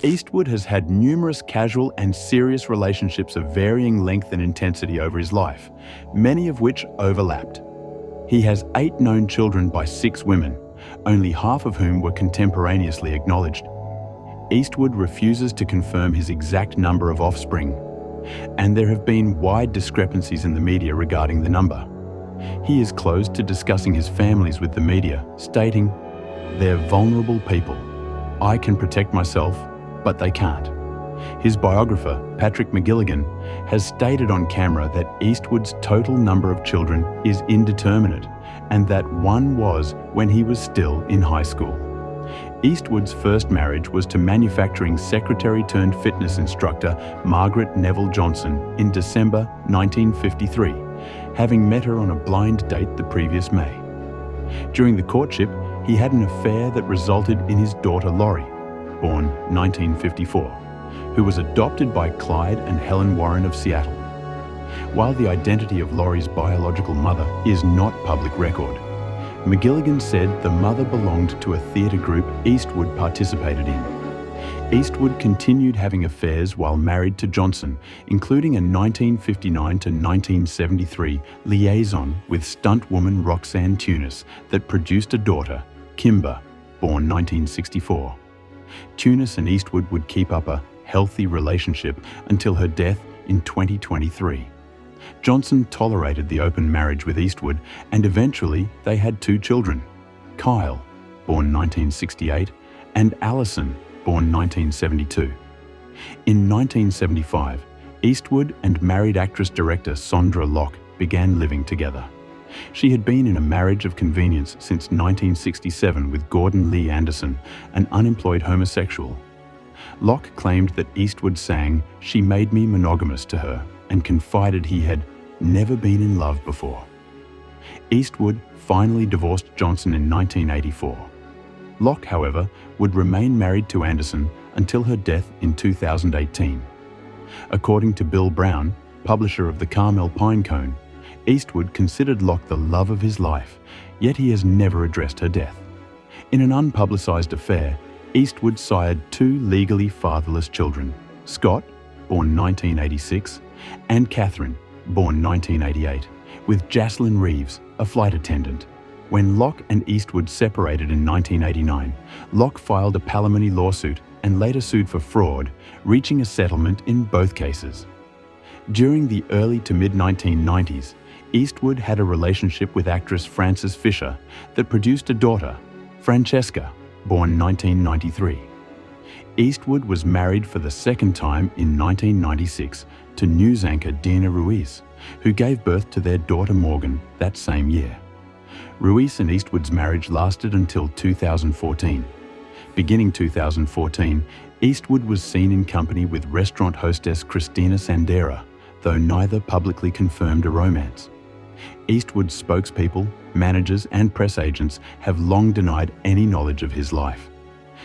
Eastwood has had numerous casual and serious relationships of varying length and intensity over his life, many of which overlapped. He has 8 known children by 6 women, only half of whom were contemporaneously acknowledged. Eastwood refuses to confirm his exact number of offspring, and there have been wide discrepancies in the media regarding the number. He is closed to discussing his families with the media, stating, "They're vulnerable people. I can protect myself, but they can't." His biographer, Patrick McGilligan, has stated on camera that Eastwood's total number of children is indeterminate, and that one was when he was still in high school. Eastwood's first marriage was to manufacturing secretary-turned-fitness instructor Margaret Neville Johnson in December 1953, having met her on a blind date the previous May. During the courtship, he had an affair that resulted in his daughter Laurie, born 1954, who was adopted by Clyde and Helen Warren of Seattle. While the identity of Laurie's biological mother is not public record, McGilligan said the mother belonged to a theatre group Eastwood participated in. Eastwood continued having affairs while married to Johnson, including a 1959 to 1973 liaison with stuntwoman Roxanne Tunis that produced a daughter, Kimber, born 1964. Tunis and Eastwood would keep up a healthy relationship until her death in 2023. Johnson tolerated the open marriage with Eastwood, and eventually they had 2 children, Kyle, born 1968, and Allison, born 1972. In 1975, Eastwood and married actress-director Sondra Locke began living together. She had been in a marriage of convenience since 1967 with Gordon Lee Anderson, an unemployed homosexual. Locke claimed that Eastwood sang "She Made Me Monogamous" to her and confided he had never been in love before. Eastwood finally divorced Johnson in 1984. Locke, however, would remain married to Anderson until her death in 2018. According to Bill Brown, publisher of the Carmel Pinecone, Eastwood considered Locke the love of his life, yet he has never addressed her death. In an unpublicized affair, Eastwood sired 2 legally fatherless children, Scott, born 1986, and Catherine, born 1988, with Jaslyn Reeves, a flight attendant. When Locke and Eastwood separated in 1989, Locke filed a palimony lawsuit and later sued for fraud, reaching a settlement in both cases. During the early to mid-1990s, Eastwood had a relationship with actress Frances Fisher that produced a daughter, Francesca, born 1993. Eastwood was married for the second time in 1996 to news anchor Dina Ruiz, who gave birth to their daughter Morgan that same year. Ruiz and Eastwood's marriage lasted until 2014. Beginning 2014, Eastwood was seen in company with restaurant hostess Christina Sandera, though neither publicly confirmed a romance. Eastwood's spokespeople, managers, and press agents have long denied any knowledge of his life.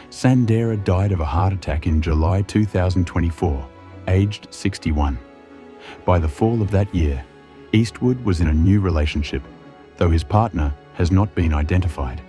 Sandera died of a heart attack in July 2024, aged 61. By the fall of that year, Eastwood was in a new relationship, though his partner has not been identified.